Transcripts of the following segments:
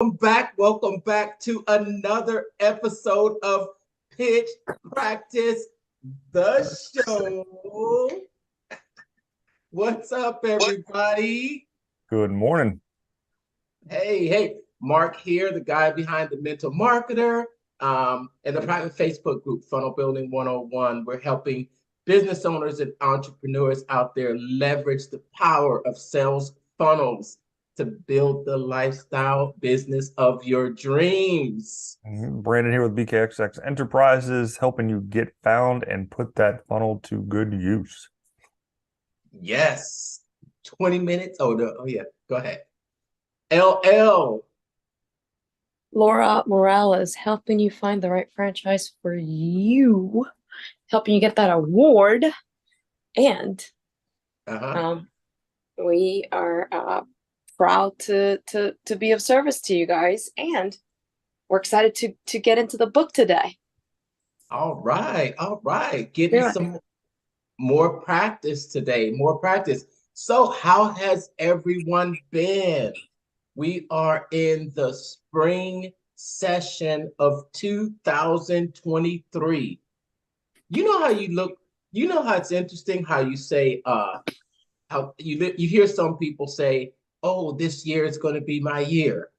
Welcome back to another episode of Pitch Practice, the show. What's up, everybody? Good morning. Hey, Mark here, the guy behind the Mental Marketer, and the private Facebook group, Funnel Building 101. We're helping business owners and entrepreneurs out there leverage the power of sales funnels to build the lifestyle business of your dreams. Brandon here with BKXX Enterprises, helping you get found and put that funnel to good use. Yes, 20 minutes. Oh, no. Oh, yeah, go ahead. LL. Laura Morales helping you find the right franchise for you, helping you get that award. And we are proud to be of service to you guys. And we're excited to get into the book today. All right. Getting some more practice today, more practice. So how has everyone been? We are in the spring session of 2023. You know how you look, you know how it's interesting how you say, how you hear some people say, oh, this year is going to be my year.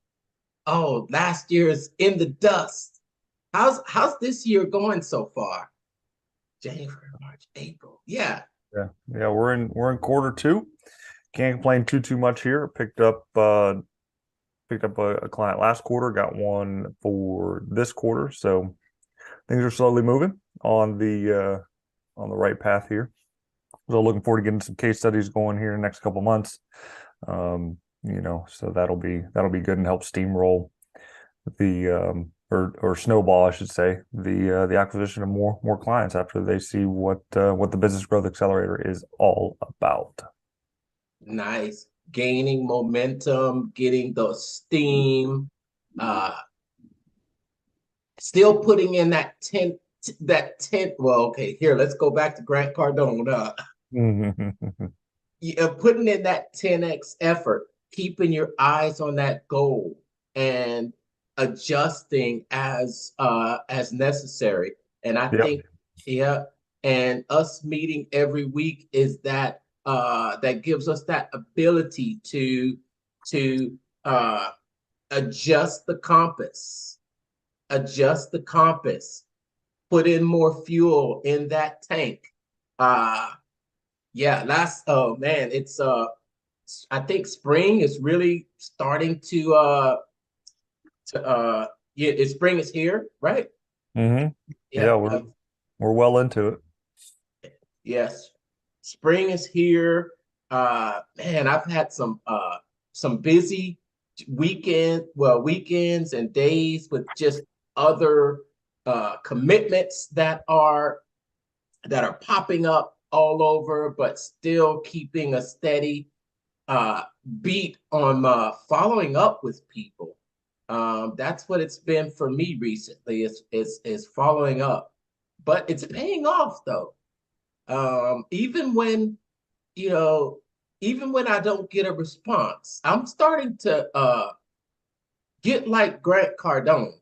Oh, last year is in the dust. How's this year going so far? January, March, April. Yeah. We're in quarter two. Can't complain too much here. Picked up a client last quarter, got one for this quarter. So things are slowly moving on the right path here. So looking forward to getting some case studies going here in the next couple months. So that'll be good and help steamroll the or snowball, I should say, the acquisition of more clients after they see what the Business Growth Accelerator is all about. Nice. Gaining momentum, getting the steam, still putting in that 10. Well, okay, here, let's go back to Grant Cardone. Putting in that 10x effort, keeping your eyes on that goal and adjusting as necessary. And I think, and us meeting every week is that that gives us that ability to adjust the compass, put in more fuel in that tank. Oh man, it's I think spring is really starting to spring is here, right? We're well into it. Yes, spring is here. Man, I've had some busy weekends and days with just other commitments that are popping up all over, but still keeping a steady beat on following up with people. That's what it's been for me recently is following up, but it's paying off though. Even when I don't get a response, I'm starting to get like Grant Cardone,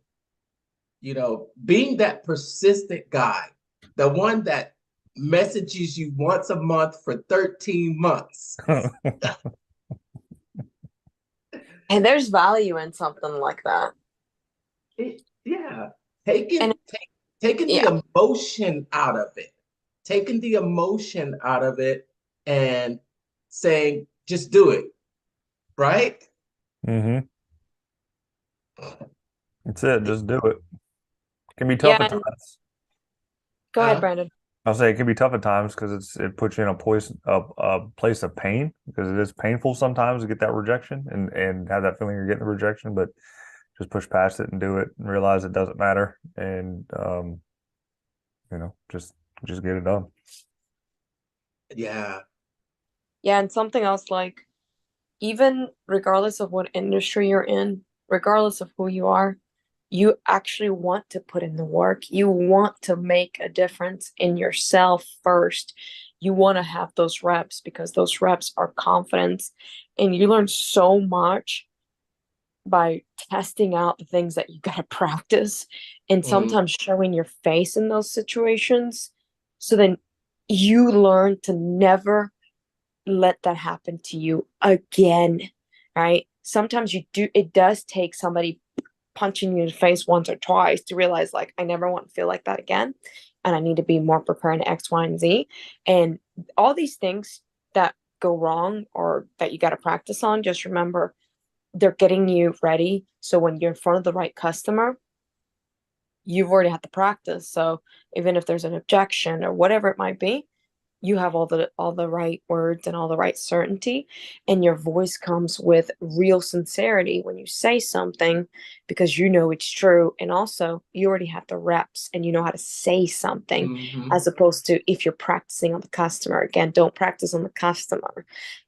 being that persistent guy, the one that messages you once a month for 13 months. And there's value in something like that. Taking the emotion out of it. Taking the emotion out of it and saying, just do it. Right? That's it. Just do it. It can be tough at times. Go ahead, Brandon. I'll say it can be tough at times because it puts you in a place of pain, because it is painful sometimes to get that rejection and have that feeling you're getting the rejection, but just push past it and do it and realize it doesn't matter and just get it done. Yeah, and something else, like, even regardless of what industry you're in, regardless of who you are, you actually want to put in the work. You want to make a difference in yourself first. You want to have those reps because those reps are confidence, and you learn so much by testing out the things that you got to practice and sometimes showing your face in those situations. So then you learn to never let that happen to you again, right? Sometimes it does take somebody punching you in the face once or twice to realize, like, I never want to feel like that again. And I need to be more prepared in X, Y, and Z. And all these things that go wrong or that you got to practice on, just remember they're getting you ready. So when you're in front of the right customer, you've already had the practice. So even if there's an objection or whatever it might be, you have all the right words and all the right certainty, and your voice comes with real sincerity when you say something because you know it's true, and also you already have the reps and you know how to say something, as opposed to if you're practicing on the customer. Again, don't practice on the customer.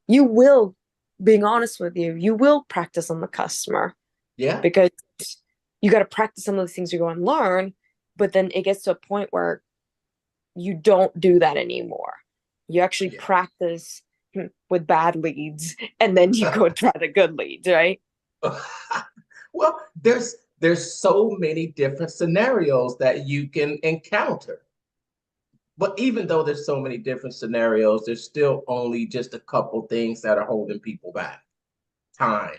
You will, being honest with you, you will practice on the customer. Yeah. Because you got to practice some of the things you're going to learn, but then it gets to a point where you don't do that anymore. You actually practice with bad leads, and then you go try the good leads, right? Well, there's so many different scenarios that you can encounter. But even though there's so many different scenarios, there's still only just a couple things that are holding people back: time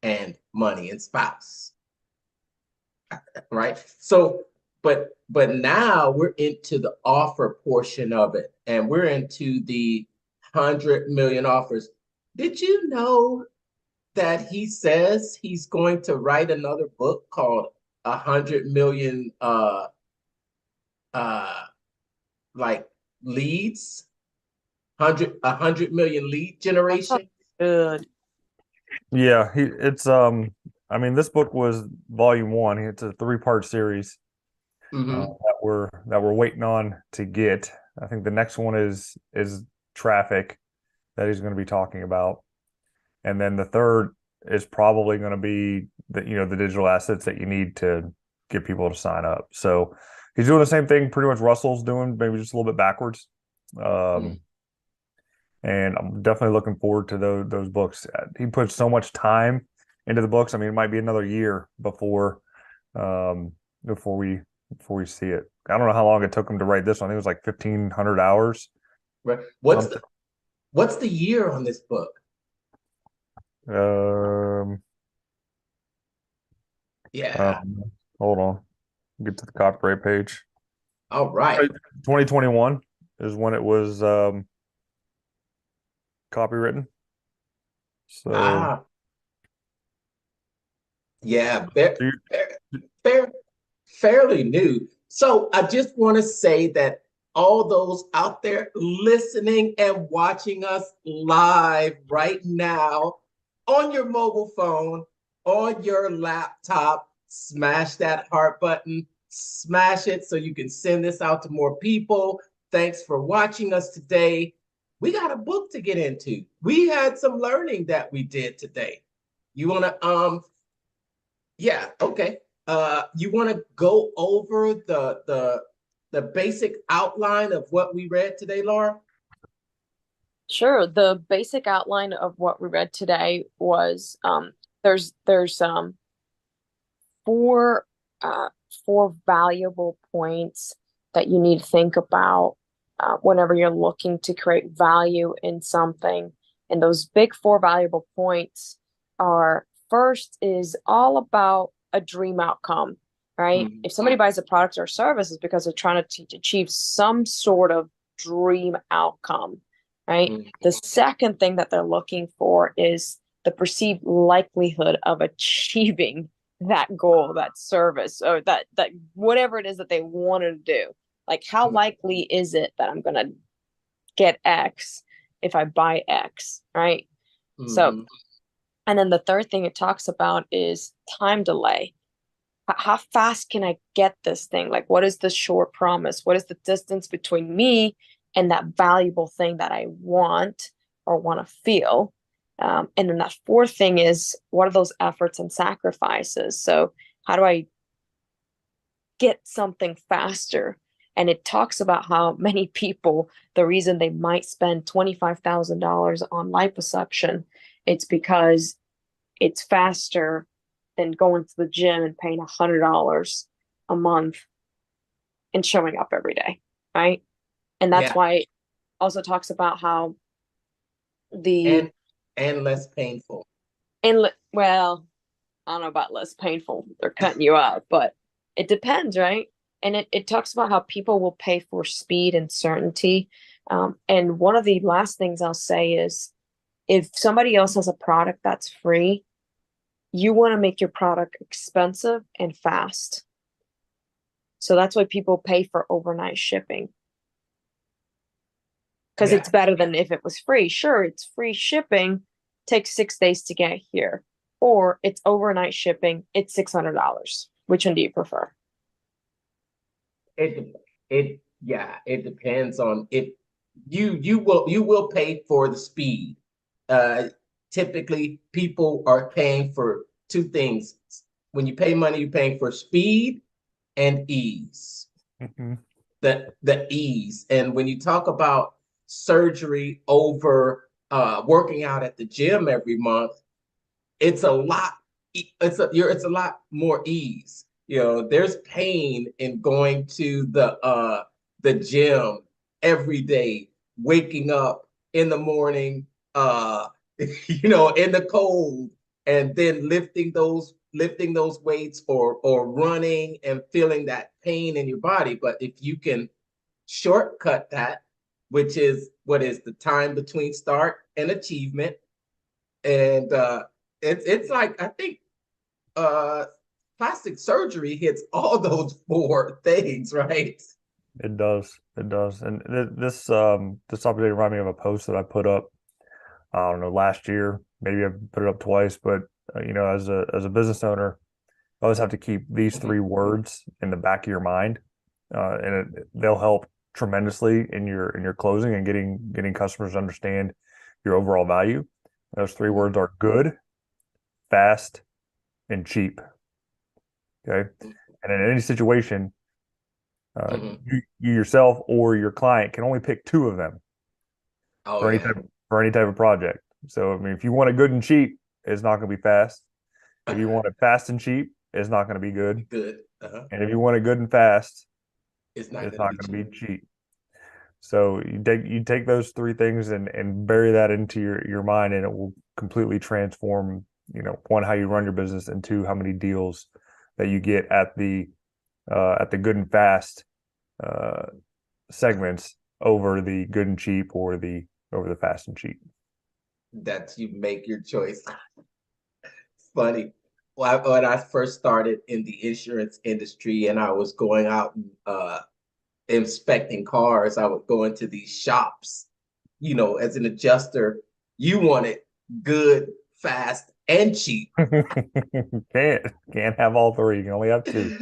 and money and spouse. Right? So, but now we're into the offer portion of it, and we're into the 100 million offers. Did you know that he says he's going to write another book called 100 million like leads, 100 million lead generation? Good. Yeah, I mean, this book was volume one. It's a 3-part series that we're waiting on to get. I think the next one is traffic that he's going to be talking about, and then the third is probably going to be the digital assets that you need to get people to sign up. So he's doing the same thing pretty much Russell's doing, maybe just a little bit backwards. And I'm definitely looking forward to those books. He puts so much time into the books. I mean, it might be another year before we see it. I don't know how long it took him to write this one. I think it was like 1,500 hours. Right. What's the year on this book? Yeah. Hold on. Get to the copyright page. All right. 2021 is when it was copywritten. So yeah, fairly new. So I just want to say that all those out there listening and watching us live right now on your mobile phone, on your laptop, smash that heart button, smash it so you can send this out to more people. Thanks for watching us today. We got a book to get into. We had some learning that we did today. You want to yeah, okay. You want to go over the basic outline of what we read today, Laura? Sure. The basic outline of what we read today was there's four valuable points that you need to think about whenever you're looking to create value in something. And those big 4 valuable points are: first is all about a dream outcome, right? If somebody buys a product or service, it's because they're trying to achieve some sort of dream outcome, right? The second thing that they're looking for is the perceived likelihood of achieving that goal, that service, or that whatever it is that they want to do. Like, how likely is it that I'm going to get X if I buy X, right? So, and then the third thing it talks about is time delay. How fast can I get this thing? Like, what is the short promise? What is the distance between me and that valuable thing that I want or want to feel? And then that fourth thing is, what are those efforts and sacrifices? So how do I get something faster? And it talks about how many people, the reason they might spend $25,000 on liposuction, it's because it's faster than going to the gym and paying $100 a month and showing up every day, right? And that's Yeah. why it also talks about how the and less painful. well, I don't know about less painful. They're cutting you out, but it depends, right? And it talks about how people will pay for speed and certainty. And one of the last things I'll say is if somebody else has a product that's free, you want to make your product expensive and fast. So that's why people pay for overnight shipping. Because it's better than if it was free. Sure, it's free shipping, takes 6 days to get here. Or it's overnight shipping, it's $600. Which one do you prefer? It depends on if you will pay for the speed. Typically people are paying for two things. When you pay money, you're paying for speed and ease. Mm-hmm. The ease. And when you talk about surgery over working out at the gym every month, it's a lot more ease. There's pain in going to the gym every day, waking up in the morning, in the cold, and then lifting those weights or running and feeling that pain in your body. But if you can shortcut that, which is what is the time between start and achievement, and it's like, I think plastic surgery hits all those four things, right? It does. And this topic reminded me of a post that I put up, I don't know, last year. Maybe I put it up twice, but as a business owner, I always have to keep these three words in the back of your mind, and they'll help tremendously in your closing and getting customers to understand your overall value. Those three words are good, fast, and cheap. Okay. And in any situation, you yourself or your client can only pick two of them for any type of project. So, I mean, if you want it good and cheap, it's not going to be fast. If you want it fast and cheap, it's not going to be good. Good. And if you want it good and fast, it's not going to be cheap. So you take those three things and bury that into your mind, and it will completely transform, one, how you run your business, and two, how many deals that you get at the good and fast segments over the good and cheap or over the fast and cheap. That you make your choice. Funny. Well, when I first started in the insurance industry and I was going out and inspecting cars, I would go into these shops. As an adjuster, you want it good, fast, and cheap. Can't have all three. You can only have two.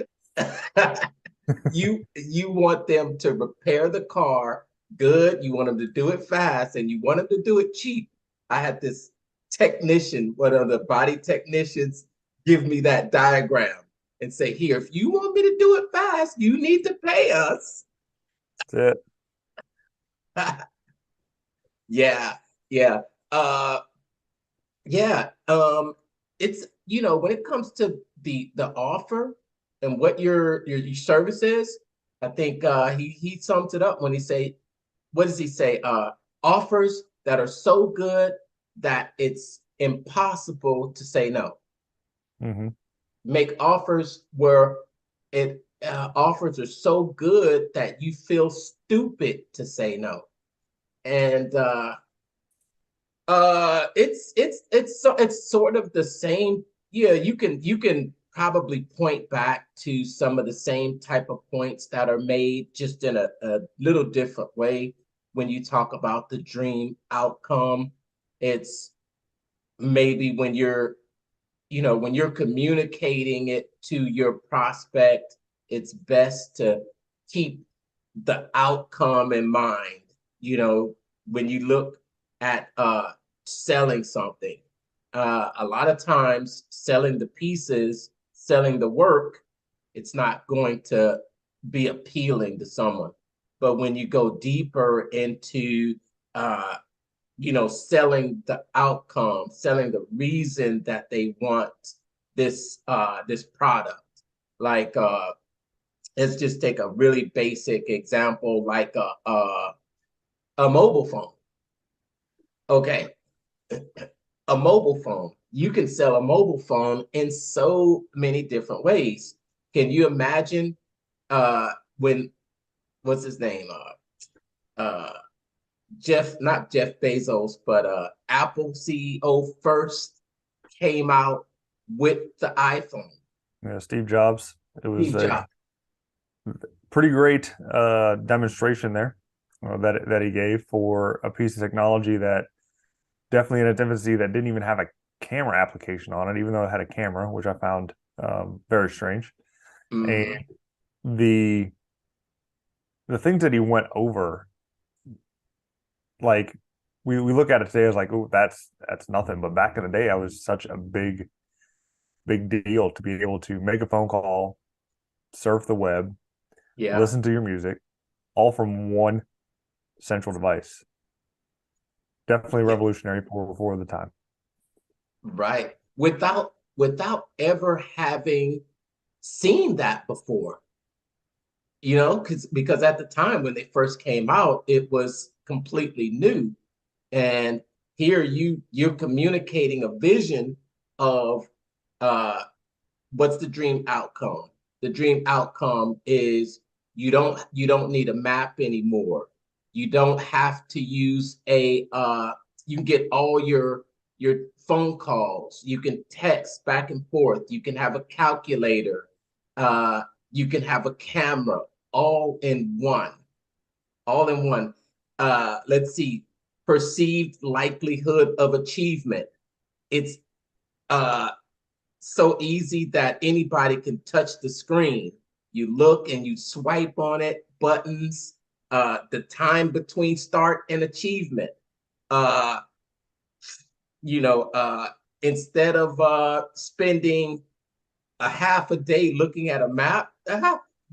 You want them to repair the car good, you want them to do it fast, and you want them to do it cheap. I had this technician, one of the body technicians, give me that diagram and say, here, if you want me to do it fast, you need to pay us. That's it. Yeah. It's, when it comes to the offer and what your service is, I think he sums it up when he say, what does he say? Offers that are so good that it's impossible to say no. Mm-hmm. Make offers where offers are so good that you feel stupid to say no. And it's sort of the same. Yeah, you can probably point back to some of the same type of points that are made, just in a little different way. When you talk about the dream outcome, it's maybe when you're communicating it to your prospect, it's best to keep the outcome in mind. When you look at selling something, a lot of times selling the pieces, selling the work, it's not going to be appealing to someone. But when you go deeper into selling the outcome, selling the reason that they want this product. Like let's just take a really basic example, like a mobile phone. Okay, a mobile phone. You can sell a mobile phone in so many different ways. Can you imagine when what's his name? Not Jeff Bezos, but Apple CEO first came out with the iPhone. Yeah, Steve Jobs. It was Steve a Jobs. pretty great demonstration there that he gave for a piece of technology that definitely in its infancy that didn't even have a camera application on it, even though it had a camera, which I found very strange. Mhm. And the things that he went over, like we look at it today as like, oh, that's nothing. But back in the day, I was such a big deal to be able to make a phone call, surf the web, Yeah, listen to your music, all from one central device. Definitely yeah, revolutionary for the time. right. Without ever having seen that before, because at the time when they first came out, it was completely new. And here you're communicating a vision of what's the dream outcome. The dream outcome is you don't need a map anymore. You don't have to use you can get all your phone calls. You can text back and forth. You can have a calculator. uh you can have a camera, all in one. All in one. Let's see. Perceived likelihood of achievement. It's uh so easy that anybody can touch the screen. You look and you swipe on it, buttons, the time between start and achievement. Uh, Instead of spending a half a day looking at a map,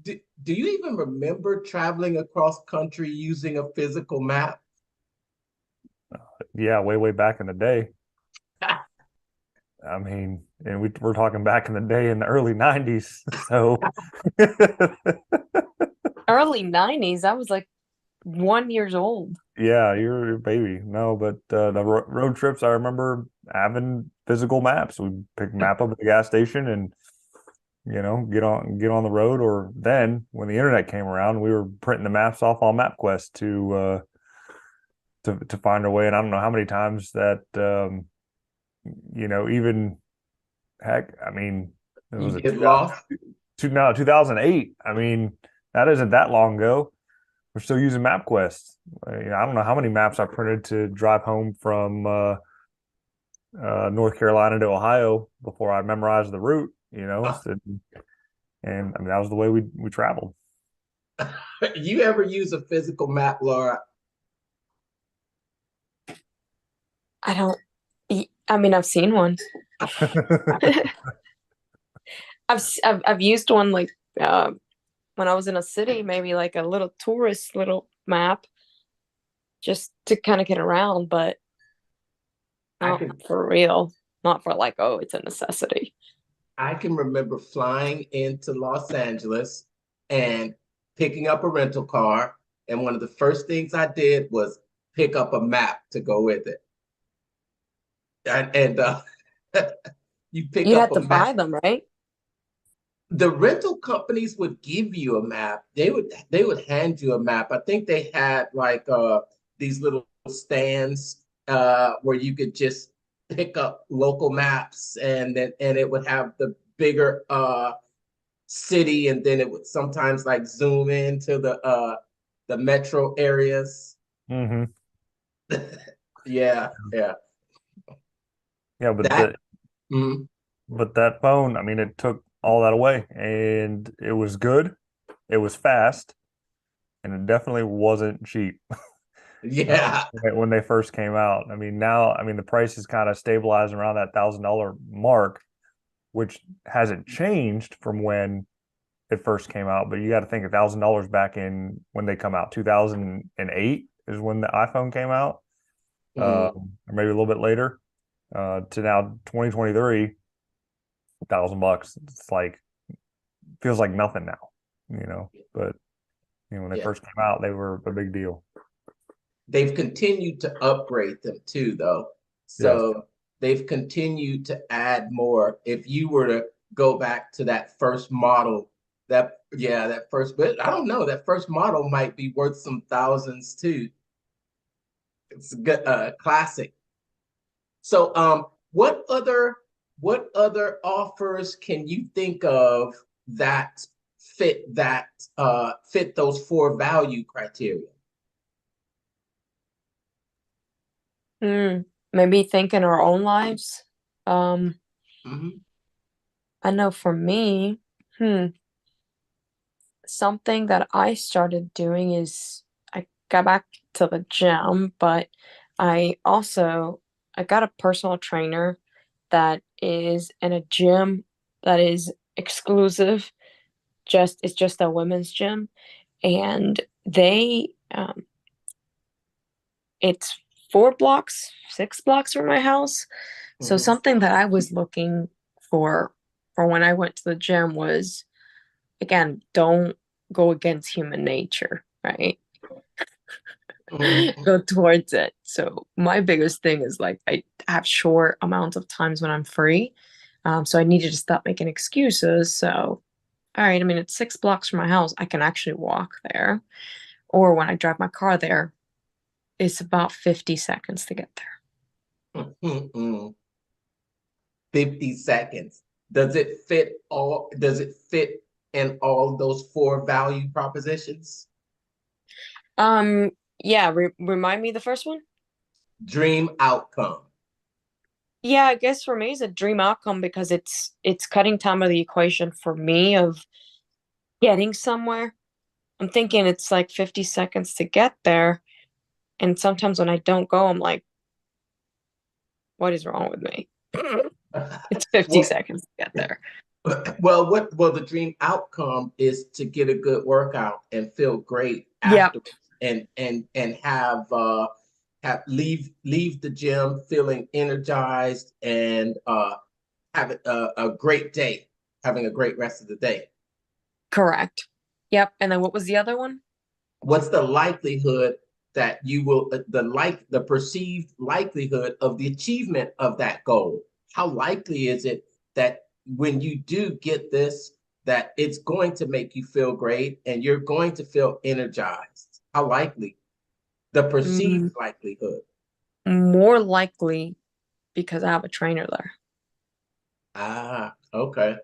do you even remember traveling across country using a physical map? Yeah, way back in the day. I mean, and we're talking back in the day in the early 90s. So Early 90s, I was like 1 years old. yeah, you're a baby. No, but the road trips, I remember having physical maps. We'd pick a map up at the gas station and get on the road. Or then when the internet came around, we were printing the maps off on MapQuest to find our way. And I don't know how many times that even heck, I mean, it You was a get lost. 2008. I mean, that isn't that long ago. We're still using MapQuest. I don't know how many maps I printed to drive home from North Carolina to Ohio before I memorized the route. So, and I mean that was the way we traveled. You ever use a physical map, Laura? I don't, I mean, I've seen one. I've used one like when I was in a city, maybe like a little tourist little map just to kind of get around, but I not can for real. Not for like, oh, it's a necessity. I can remember flying into Los Angeles and picking up a rental car, and one of the first things I did was pick up a map to go with it. And you pick You'd up have a to buy map. them, right? The rental companies would give you a map. They would hand you a map. I think they had like these little stands where you could just pick up local maps, and it would have the bigger city, and then it would sometimes like zoom into the metro areas. Hmm. Yeah, yeah. Yeah, but That the mm, but that phone, I mean, it took all that away, and it was good, it was fast, and it definitely wasn't cheap. yeah. When they first came out. I mean, now, I mean, the price is kind of stabilized around that $1,000 mark, which hasn't changed from when it first came out. But you got to think $1,000 back in when they come out. 2008 is when the iPhone came out, Mm, or maybe a little bit later, to now 2023. $1,000. It's like feels like nothing now, But when they Yeah. first came out, they were a big deal. They've continued to upgrade them too, though. Yes. So they've continued to add more. If you were to go back to that first model, that first, but I don't know, that first model might be worth some thousands too. It's a good classic. So what other offers can you think of that fit those four value criteria? Maybe think in our own lives. Mhm. I know for me, something that I started doing is I got back to the gym, but I got a personal trainer that is in a gym that is exclusive. It's just a women's gym, and it's 4 blocks, 6 blocks from my house. So Mhm. something that I was looking for when I went to the gym was, again, don't go against human nature, right? Mhm. Go towards it. So my biggest thing is like I have short amounts of times when I'm free. So I needed to stop making excuses. So, all right, I mean, it's 6 blocks from my house. I can actually walk there. Or when I drive my car there, it's about 50 seconds to get there. Mhm. 50 seconds. Does it fit in all those four value propositions? Um, yeah, remind me the first one. Dream outcome. Yeah, I guess for me it's a dream outcome because it's cutting time of the equation for me of getting somewhere. I'm thinking it's like 50 seconds to get there. And sometimes when I don't go, I'm like, what is wrong with me? It's 50 Well, seconds to get there. well, the dream outcome is to get a good workout and feel great Yeah, afterwards, and have leave the gym feeling energized and have a great day, having a great rest of the day. correct. Yep. And then what was the other one? What's the likelihood that you will the perceived likelihood of the achievement of that goal? How likely is it that when you do get this, that it's going to make you feel great and you're going to feel energized? How likely? The perceived Mm, likelihood. more likely because I have a trainer there. Okay.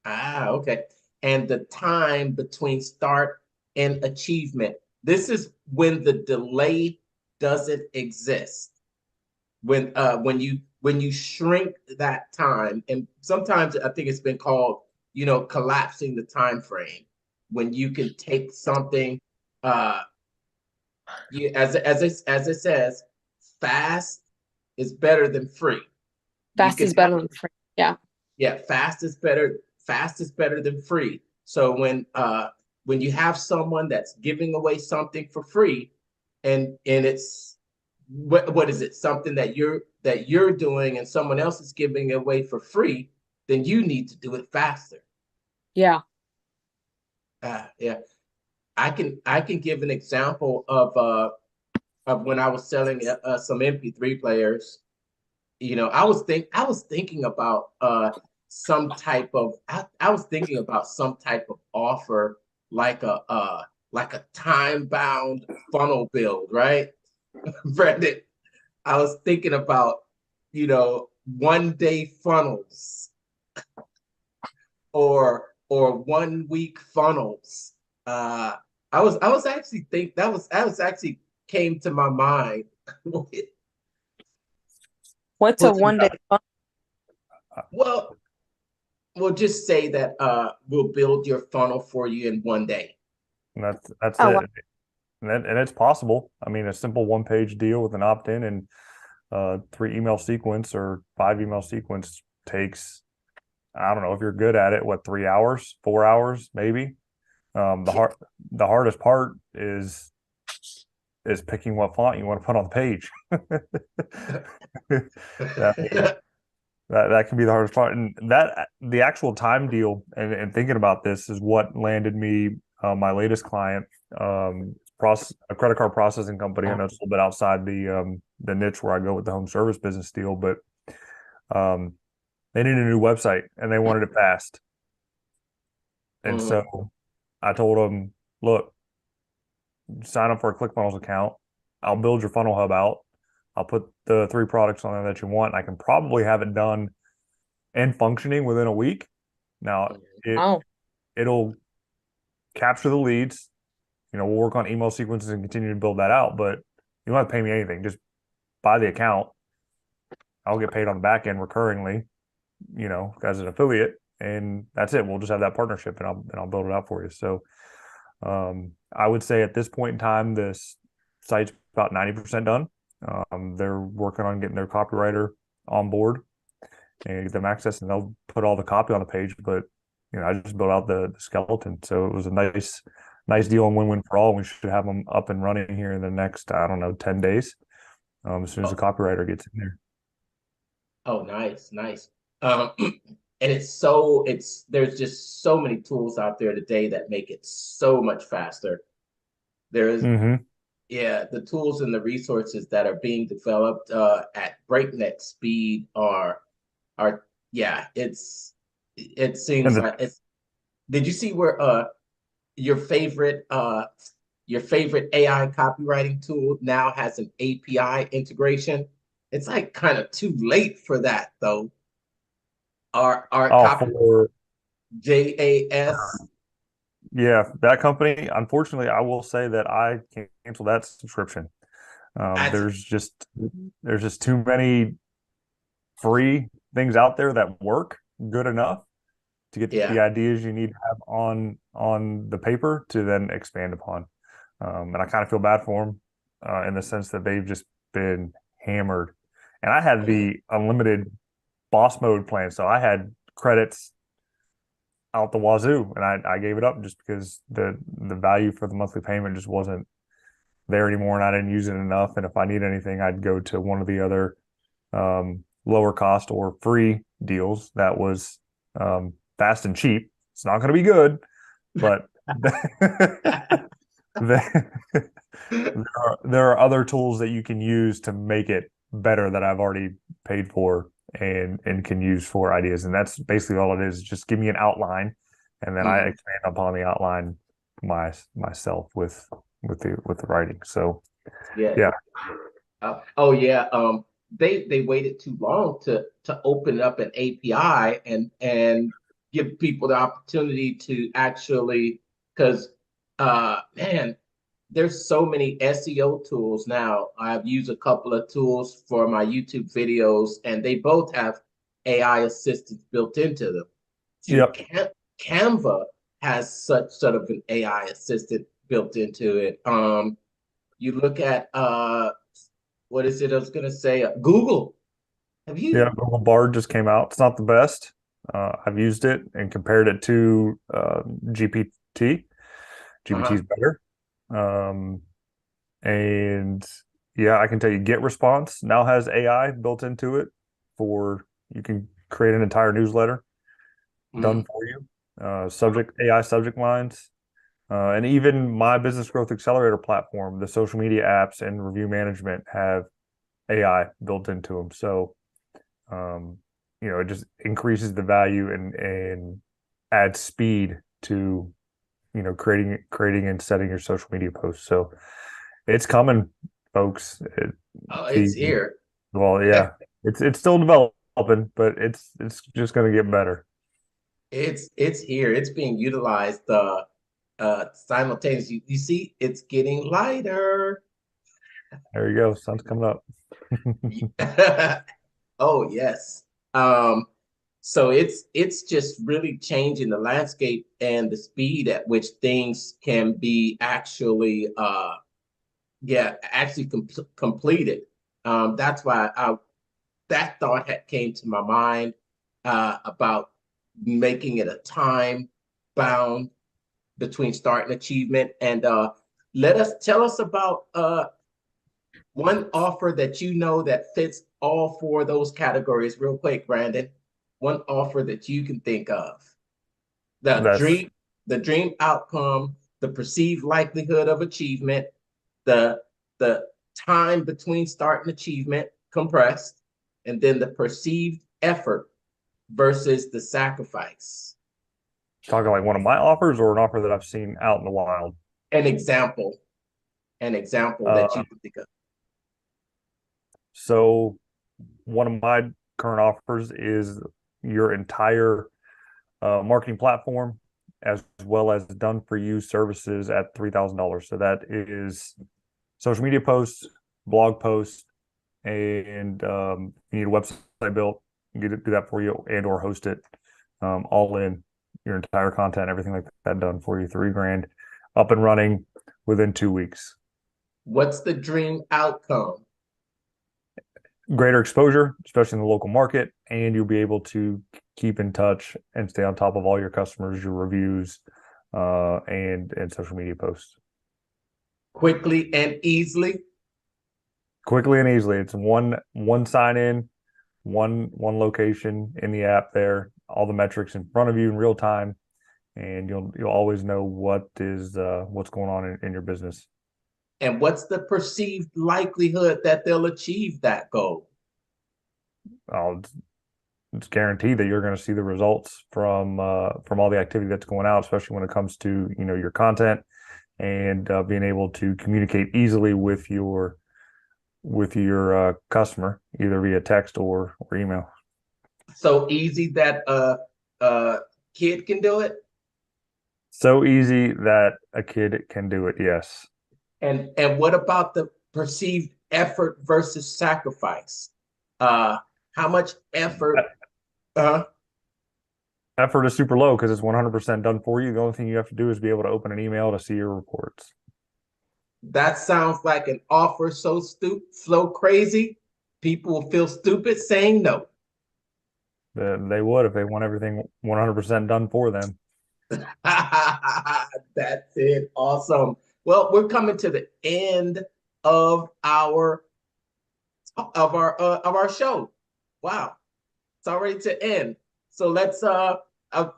Okay. And the time between start and achievement. This is when the delay doesn't exist. When you shrink that time, and sometimes I think it's been called, collapsing the time frame. When you can take something, uh, as it says, fast is better than free. You Fast can is better than free. Yeah. Yeah, fast is better. Fast is better than free. So when you have someone that's giving away something for free, and it's what is it? Something that you're doing and someone else is giving away for free, then you need to do it faster. Yeah. Yeah, I can give an example of when I was selling some MP3 players. I was thinking about some type of offer, like a time bound funnel build, right? Brandon, I was thinking about, 1 day funnels, or 1 week funnels. Uh I was actually think that was actually came to my mind. What's a Well, 1 day fun? well, we'll just say that we'll build your funnel for you in 1 day. And that's Oh, wow. it. And it's possible. I mean, a simple one-page deal with an opt-in and 3 email sequence or 5 email sequence takes, I don't know if you're good at it, what, 3 hours, 4 hours, maybe. The hardest part is picking what font you want to put on the page. I mean, That can be the hardest part, and that the actual time deal and thinking about this is what landed me my latest client, a credit card processing company. I know it's a little bit outside the niche where I go with the home service business deal, but um, they needed a new website and they wanted it fast. And Mhm. so I told them, look, sign up for a ClickFunnels account. I'll build your funnel hub out. I'll put the 3 products on there that you want. I can probably have it done and functioning within a week. Now Oh, it'll capture the leads. We'll work on email sequences and continue to build that out, but you don't have to pay me anything. Just buy the account. I'll get paid on the back end recurringly, as an affiliate, and that's it. We'll just have that partnership, and I'll build it out for you. So, I would say at this point in time, this site's about 90% done. They're working on getting their copywriter on board and get them access, and they'll put all the copy on the page. But I just built out the skeleton, so it was a nice deal and win-win for all. We should have them up and running here in the next, I don't know, 10 days. As soon as the Oh, copywriter gets in there. oh, nice, nice. And it's there's just so many tools out there today that make it so much faster. There is, Mm-hmm. yeah, the tools and the resources that are being developed at breakneck speed are yeah, it And seems the like it's. Did you see where your favorite your favorite AI copywriting tool now has an API integration? It's like kind of too late for that though. Our oh, copy for JAS. yeah, that company. Unfortunately, I will say that I canceled that subscription. Um, That's there's just there's just too many free things out there that work good enough to get the yeah. ideas you need to have on the paper to then expand upon. And I kind of feel bad for them in the sense that they've just been hammered. And I had Mhm. the unlimited boss mode plan, so I had credits out the wazoo, and I gave it up just because the value for the monthly payment just wasn't there anymore, and I didn't use it enough. And if I need anything, I'd go to one of the other lower cost or free deals that was fast and cheap. It's not going to be good, but there are other tools that you can use to make it better that I've already paid for and can use for ideas. And that's basically all it is. Just give me an outline, and then I Mhm. expand upon the outline myself with the writing. So Yeah. yeah, Oh yeah. They waited too long to open up an API and give people the opportunity to actually because man, there's so many SEO tools now. I've used a couple of tools for my YouTube videos, and they both have AI assistants built into them. Shoot, yep, Canva has such sort of an AI assistant built into it. You look at what is it? I was gonna say Google. Have yeah. you? Google Bard just came out. It's not the best. I've used it and compared it to GPT. GPT Uh-huh. is better. Um, And yeah, I can tell you Get Response now has AI built into it for you can create an entire newsletter done Mhm. for you. Subject AI subject lines. And even my business growth accelerator platform, the social media apps and review management have AI built into them. So um, it just increases the value and adds speed to creating and setting your social media posts. So it's coming, folks. Oh, The it's here. well, yeah, it's still developing, but it's just going to get better. It's here. It's being utilized simultaneously. You see, it's getting lighter. There you go. Sun's coming up. Oh yes. Um, so it's just really changing the landscape and the speed at which things can be actually yeah, actually completed. That's why that thought had came to my mind about making it a time bound between start and achievement. And let us tell us about one offer that you know that fits all four of those categories real quick, Brandon. One offer that you can think of. That's The dream outcome, the perceived likelihood of achievement, the time between start and achievement compressed, and then the perceived effort versus the sacrifice. talking like one of my offers or an offer that I've seen out in the wild. An example that you can think of. So one of my current offers is your entire marketing platform as well as done for you services at $3,000. So that is social media posts, blog posts, and you need a website built, do that for you and or host it, all in your entire content, everything like that done for you. $3,000 up and running within 2 weeks. What's the dream outcome? Greater exposure, especially in the local market, and you'll be able to keep in touch and stay on top of all your customers, your reviews, and social media posts. Quickly and easily. Quickly and easily. It's one sign in, one location in the app there, all the metrics in front of you in real time, and you'll always know what's going on in your business. And what's the perceived likelihood that they'll achieve that goal? It's guaranteed that you're going to see the results from all the activity that's going out, especially when it comes to your content and being able to communicate easily with your customer, either via text or email. So easy that a kid can do it. So easy that a kid can do it. Yes. And what about the perceived effort versus sacrifice? How much effort? Effort is super low because it's 100% done for you. The only thing you have to do is be able to open an email to see your reports. That sounds like an offer so crazy, people will feel stupid saying no. They would if they want everything 100% done for them. That's it. Awesome. Well, we're coming to the end of our show. Wow, it's already to end. So let's. I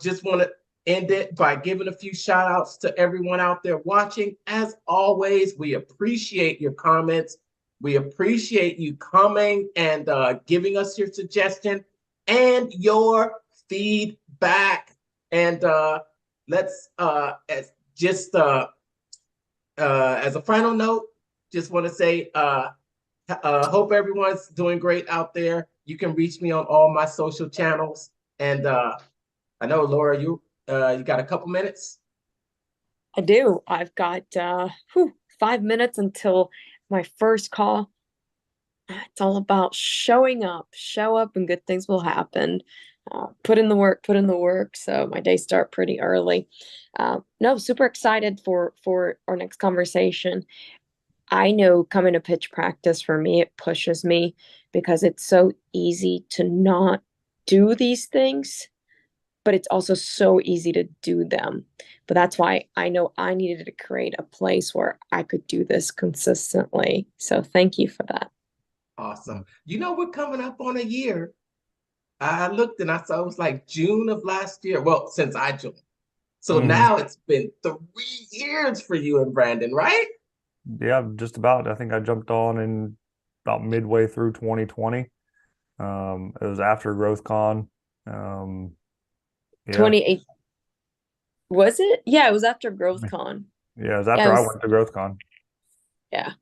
just want to end it by giving a few shout outs to everyone out there watching. As always, we appreciate your comments. We appreciate you coming and giving us your suggestion and your feedback. And let's as a final note, just want to say, hope everyone's doing great out there. You can reach me on all my social channels. And I know, Laura, you got a couple minutes? I do. I've got 5 minutes until my first call. It's all about showing up. Show up and good things will happen. Put in the work. So my days start pretty early. No, super excited for our next conversation. I know coming to pitch practice for me, it pushes me because it's so easy to not do these things, but it's also so easy to do them. But that's why I know I needed to create a place where I could do this consistently. So thank you for that. Awesome. We're coming up on a year. I looked and I saw it was like June of last year. Well, since I joined. So now it's been 3 years for you and Brandon, right? Yeah, just about. I think I jumped on in about midway through 2020. It was after GrowthCon. Yeah. 28. Was it? Yeah, it was after GrowthCon. Yeah, it was after I went to GrowthCon. Yeah.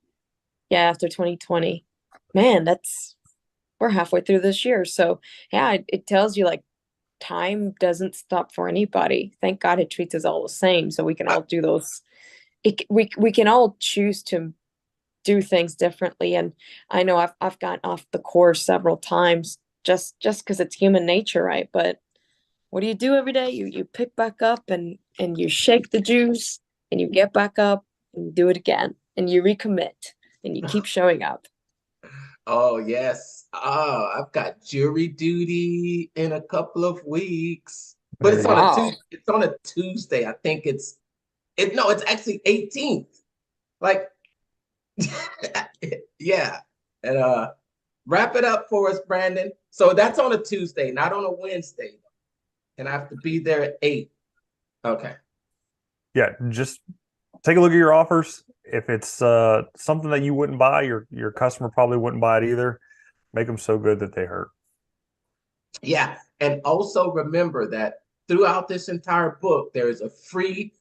Yeah, after 2020. Man, we're halfway through this year. So yeah, it tells you like time doesn't stop for anybody. Thank God it treats us all the same. So we can all do those. We can all choose to do things differently. And I know I've gotten off the course several times just because it's human nature, right? But what do you do every day? You pick back up and you shake the juice and you get back up and you do it again and you recommit and you keep showing up. Oh, yes. I've got jury duty in a couple of weeks. But it's on a Tuesday. I think it's actually 18th. Like, yeah. And Wrap it up for us, Brandon. So that's on a Tuesday, not on a Wednesday. And I have to be there at 8. Okay. Yeah, just take a look at your offers. If it's something that you wouldn't buy, your customer probably wouldn't buy it either. Make them so good that they hurt. Yeah. And also remember that throughout this entire book, there is a free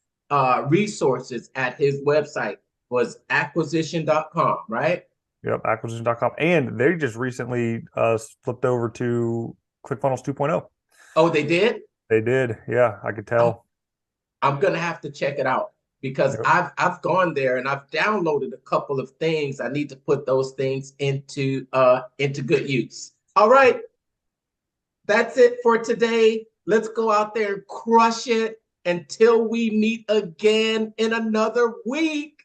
resources at his website, was acquisition.com, right? Yep, acquisition.com. And they just recently flipped over to ClickFunnels 2.0. Oh, they did? They did. Yeah, I could tell. I'm gonna have to check it out because Yep. I've gone there and I've downloaded a couple of things. I need to put those things into good use. All right. That's it for today. Let's go out there and crush it until we meet again in another week.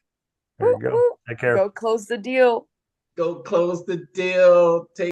There you go. Take care. Go close the deal. Go close the deal. Take